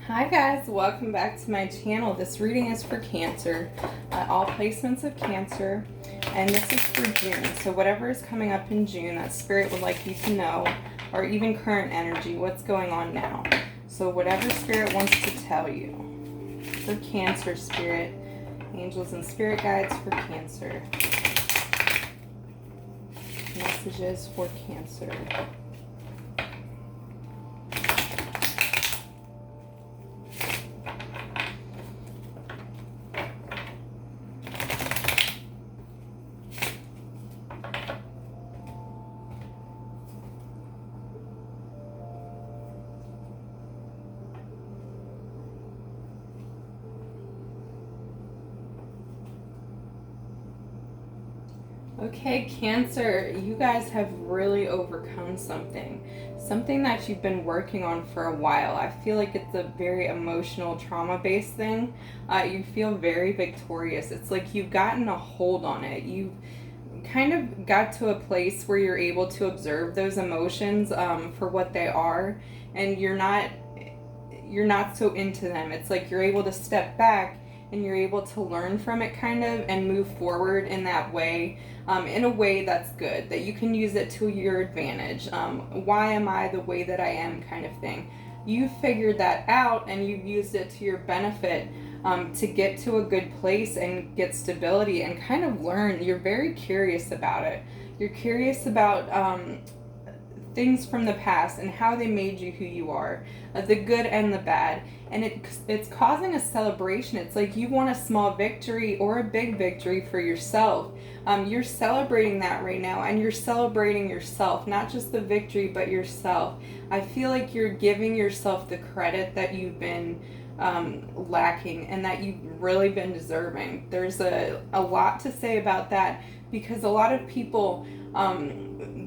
Hi guys, welcome back to my channel. This reading is for Cancer, all placements of Cancer, and this is for June. So whatever is coming up in June that Spirit would like you to know, or even current energy, what's going on now. So whatever Spirit wants to tell you for Cancer, Spirit, angels and spirit guides for Cancer. Messages for Cancer. Okay, Cancer, you guys have really overcome something that you've been working on for a while. I feel like it's a very emotional, trauma-based thing. You feel very victorious. It's like you've gotten a hold on it. You've kind of got to a place where you're able to observe those emotions for what they are, and you're not so into them. It's like you're able to step back and you're able to learn from it kind of and move forward in that way, in a way that's good, that you can use it to your advantage. Why am I the way that I am kind of thing. You've figured that out and you've used it to your benefit, to get to a good place and get stability and kind of learn. You're very curious about it. You're curious about things from the past and how they made you who you are, the good and the bad, and it's causing a celebration. It's like you want a small victory or a big victory for yourself. You're celebrating that right now, and you're celebrating yourself, not just the victory but yourself. I feel like you're giving yourself the credit that you've been lacking and that you've really been deserving. There's a lot to say about that, because a lot of people,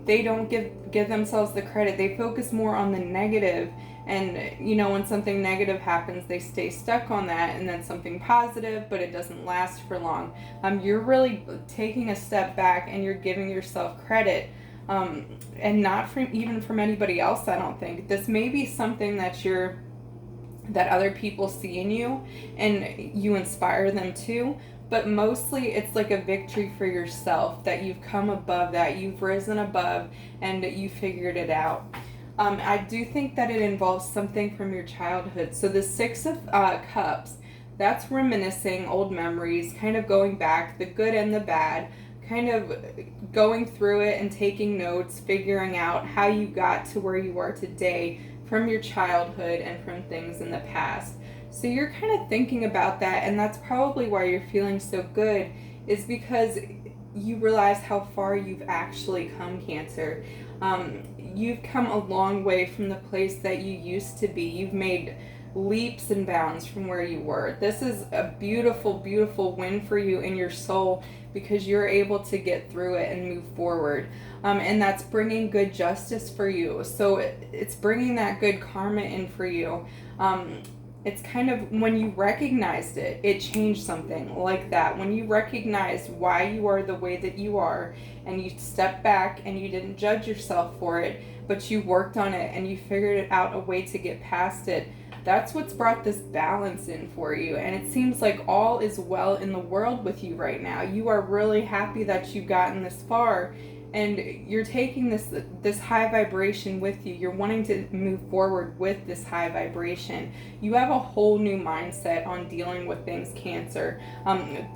they don't give themselves the credit. They focus more on the negative, and when something negative happens, they stay stuck on that, and then something positive, but it doesn't last for long. You're really taking a step back and you're giving yourself credit, and not from anybody else. I don't think this may be something that other people see in you and you inspire them to, but mostly it's like a victory for yourself, that you've come above that, you've risen above, and you figured it out. I do think that it involves something from your childhood. So the Six of Cups, that's reminiscing old memories, kind of going back, the good and the bad, kind of going through it and taking notes, figuring out how you got to where you are today from your childhood and from things in the past. So you're kind of thinking about that, and that's probably why you're feeling so good, is because you realize how far you've actually come, Cancer. You've come a long way from the place that you used to be. You've made leaps and bounds from where you were. This is a beautiful, beautiful win for you in your soul, because you're able to get through it and move forward. And that's bringing good justice for you. So it's bringing that good karma in for you. It's kind of when you recognized it, it changed something like that. When you recognized why you are the way that you are, and you stepped back and you didn't judge yourself for it, but you worked on it and you figured out a way to get past it, that's what's brought this balance in for you. And it seems like all is well in the world with you right now. You are really happy that you've gotten this far, and you're taking this high vibration with you. You're wanting to move forward with this high vibration. You have a whole new mindset on dealing with things, Cancer.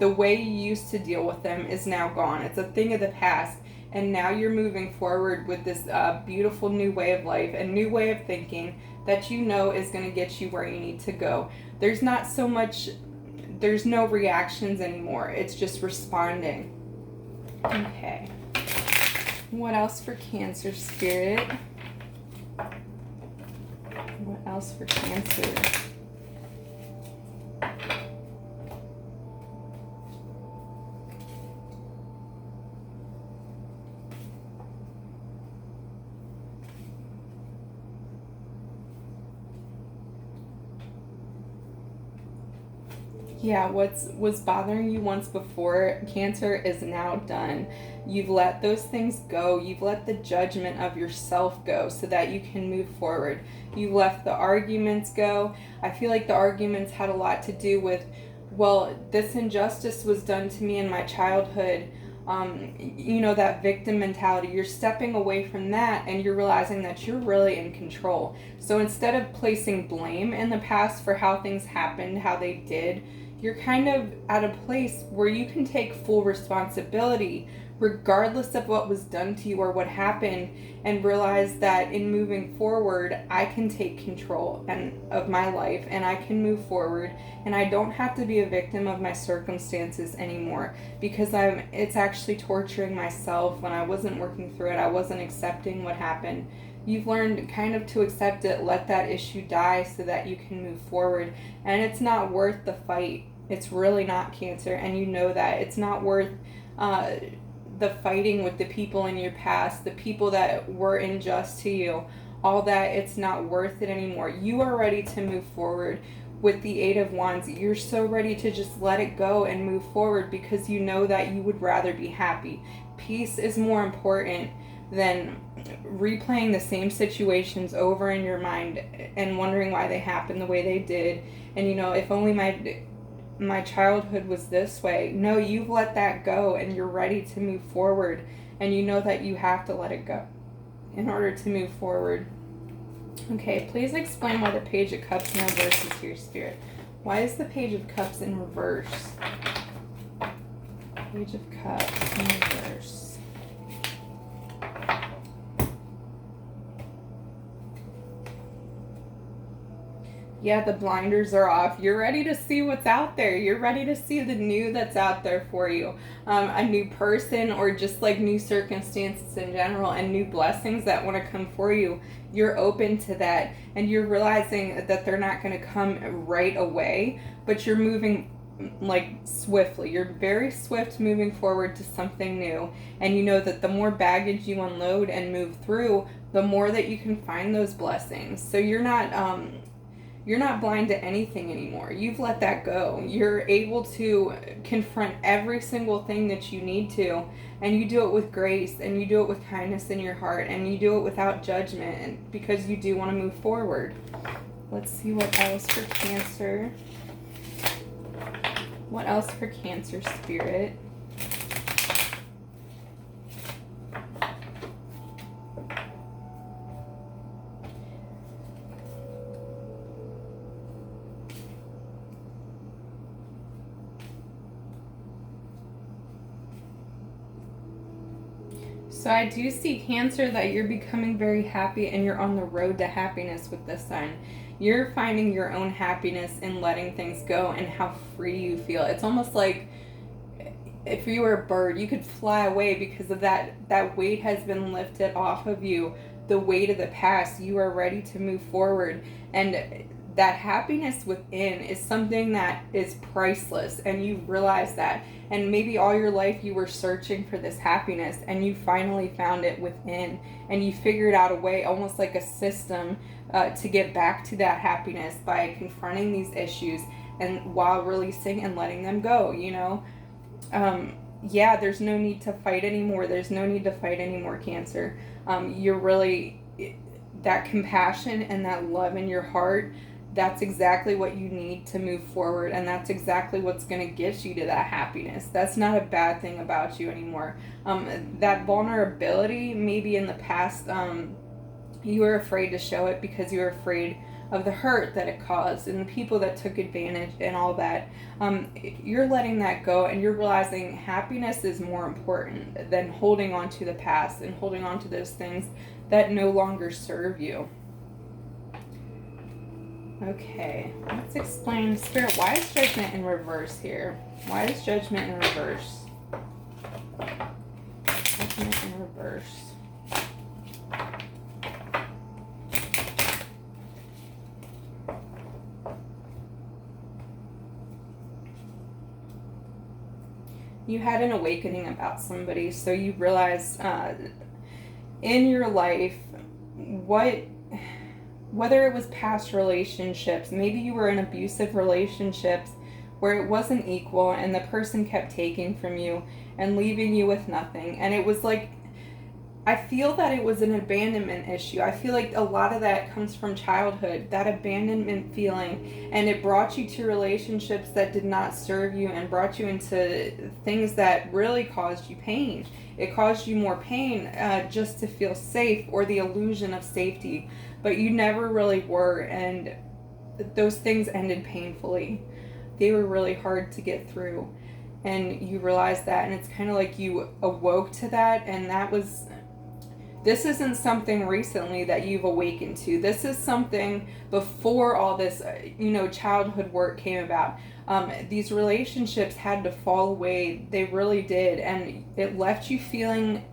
The way you used to deal with them is now gone. It's a thing of the past. And now you're moving forward with this beautiful new way of life, a new way of thinking that is going to get you where you need to go. There's no reactions anymore. It's just responding. Okay. What else for Cancer, Spirit? What else for Cancer? Yeah, what's was bothering you once before, Cancer, is now done. You've let those things go. You've let the judgment of yourself go so that you can move forward. You left the arguments go. I feel like the arguments had a lot to do with, well, this injustice was done to me in my childhood. That victim mentality. You're stepping away from that and you're realizing that you're really in control. So instead of placing blame in the past for how things happened, how they did, you're kind of at a place where you can take full responsibility regardless of what was done to you or what happened, and realize that in moving forward I can take control of my life, and I can move forward, and I don't have to be a victim of my circumstances anymore, because it's actually torturing myself. When I wasn't working through it, I wasn't accepting what happened. You've learned kind of to accept it, let that issue die so that you can move forward. And it's not worth the fight. It's really not, Cancer, and you know that. It's not worth the fighting with the people in your past, the people that were unjust to you, all that. It's not worth it anymore. You are ready to move forward with the Eight of Wands. You're so ready to just let it go and move forward because you know that you would rather be happy. Peace is more important than replaying the same situations over in your mind and wondering why they happened the way they did. And if only my childhood was this way. No, you've let that go and you're ready to move forward, and you know that you have to let it go in order to move forward. Okay, please explain why the Page of Cups in reverse is here, Spirit. Why is the Page of Cups in reverse? Page of Cups in reverse. Yeah, the blinders are off. You're ready to see what's out there. You're ready to see the new that's out there for you. A new person, or just like new circumstances in general, and new blessings that want to come for you. You're open to that, and you're realizing that they're not going to come right away, but you're moving like swiftly. You're very swift moving forward to something new, and you know that the more baggage you unload and move through, the more that you can find those blessings. So you're not blind to anything anymore. You've let that go. You're able to confront every single thing that you need to, and you do it with grace, and you do it with kindness in your heart, and you do it without judgment, and because you do want to move forward. Let's see what else for Cancer. What else for Cancer, Spirit? So I do see, Cancer, that you're becoming very happy and you're on the road to happiness with the Sun. You're finding your own happiness in letting things go and how free you feel. It's almost like if you were a bird, you could fly away because of that weight has been lifted off of you. The weight of the past, you are ready to move forward. And that happiness within is something that is priceless, and you realize that. And maybe all your life you were searching for this happiness, and you finally found it within, and you figured out a way, almost like a system, to get back to that happiness by confronting these issues and while releasing and letting them go. Yeah, there's no need to fight anymore. There's no need to fight anymore, Cancer. You're really, that compassion and that love in your heart, that's exactly what you need to move forward, and that's exactly what's going to get you to that happiness. That's not a bad thing about you anymore. That vulnerability, maybe in the past, you were afraid to show it because you were afraid of the hurt that it caused and the people that took advantage and all that. You're letting that go, and you're realizing happiness is more important than holding on to the past and holding on to those things that no longer serve you. Okay, let's explain, Spirit, why is Judgment in reverse here? Why is Judgment in reverse? Judgment in reverse. You had an awakening about somebody, so you realized in your life whether it was past relationships, maybe you were in abusive relationships where it wasn't equal and the person kept taking from you and leaving you with nothing. And it was like, I feel that it was an abandonment issue. I feel like a lot of that comes from childhood, that abandonment feeling, and it brought you to relationships that did not serve you and brought you into things that really caused you pain. It caused you more pain just to feel safe, or the illusion of safety, but you never really were, and those things ended painfully. They were really hard to get through, and you realize that, and it's kind of like you awoke to that, and this isn't something recently that you've awakened to. This is something before all this, childhood work came about. These relationships had to fall away. They really did. And it left you feeling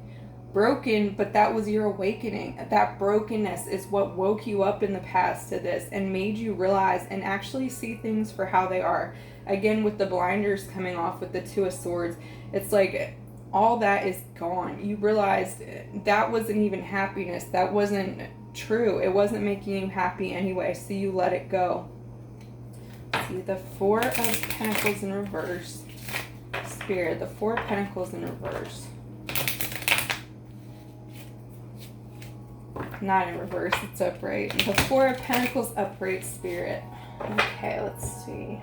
broken, but that was your awakening. That brokenness is what woke you up in the past to this and made you realize and actually see things for how they are. Again, with the blinders coming off with the Two of Swords, it's like all that is gone. You realized that wasn't even happiness. That wasn't true. It wasn't making you happy anyway, so you let it go. See, the Four of Pentacles in reverse. Spirit, the Four of Pentacles in reverse. Not in reverse, it's upright. The Four of Pentacles upright, Spirit. Okay, let's see.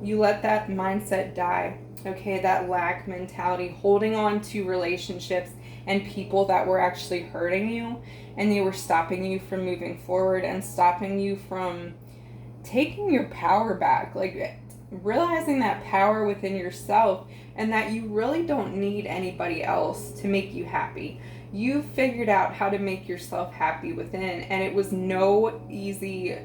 You let that mindset die. Okay, that lack mentality, holding on to relationships and people that were actually hurting you, and they were stopping you from moving forward and stopping you from taking your power back, like realizing that power within yourself, and that you really don't need anybody else to make you happy. You figured out how to make yourself happy within, and it was no easy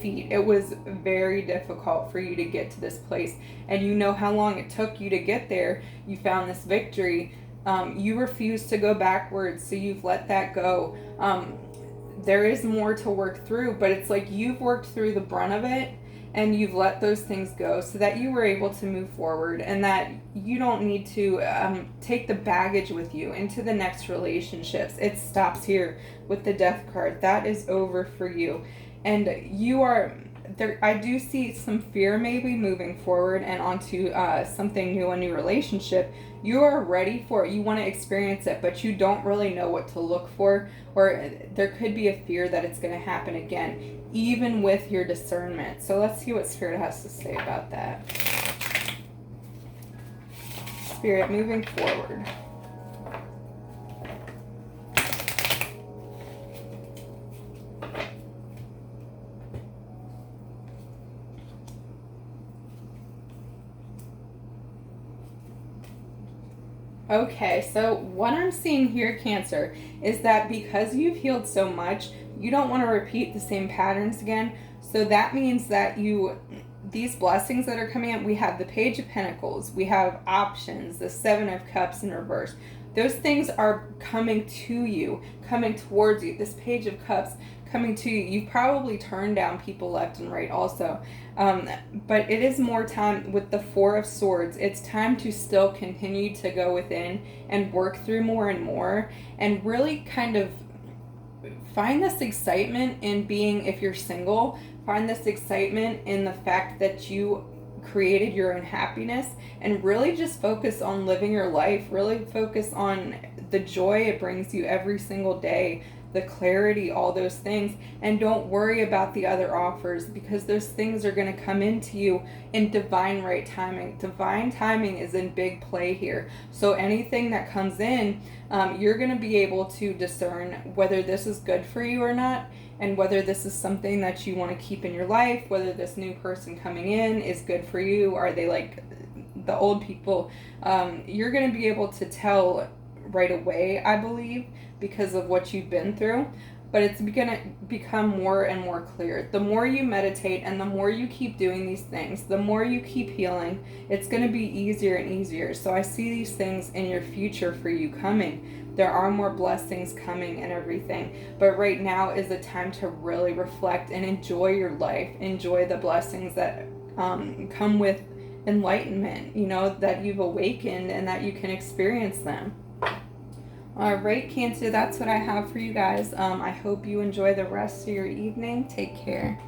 feat. It was very difficult for you to get to this place, and you know how long it took you to get there. You found this victory. You refused to go backwards, so you've let that go. There is more to work through, but it's like you've worked through the brunt of it, and you've let those things go so that you were able to move forward, and that you don't need to take the baggage with you into the next relationships. It stops here with the Death card. That is over for you. And you are there. I do see some fear maybe moving forward and onto something new, a new relationship. You are ready for it. You want to experience it, but you don't really know what to look for, or there could be a fear that it's going to happen again, even with your discernment. So let's see what Spirit has to say about that. Spirit, moving forward. Okay, so what I'm seeing here, Cancer, is that because you've healed so much, you don't want to repeat the same patterns again. So that means that these blessings that are coming in, we have the Page of Pentacles, we have options, the Seven of Cups in reverse. Those things are coming to you, coming towards you. This Page of Cups coming to you. You've probably turned down people left and right also. But it is more time with the Four of Swords. It's time to still continue to go within and work through more and more, and really kind of find this excitement in being, if you're single, find this excitement in the fact that you created your own happiness, and really just focus on living your life. Really focus on the joy it brings you every single day, the clarity, all those things, and don't worry about the other offers, because those things are going to come into you in divine right timing. Divine timing is in big play here. So anything that comes in, you're going to be able to discern whether this is good for you or not, and whether this is something that you want to keep in your life, whether this new person coming in is good for you. Are they like the old people? You're going to be able to tell right away, I believe, because of what you've been through, but it's going to become more and more clear. The more you meditate and the more you keep doing these things, the more you keep healing, it's going to be easier and easier. So I see these things in your future for you coming. There are more blessings coming and everything, but right now is a time to really reflect and enjoy your life. Enjoy the blessings that come with enlightenment, that you've awakened and that you can experience them. All right, Cancer, that's what I have for you guys. I hope you enjoy the rest of your evening. Take care.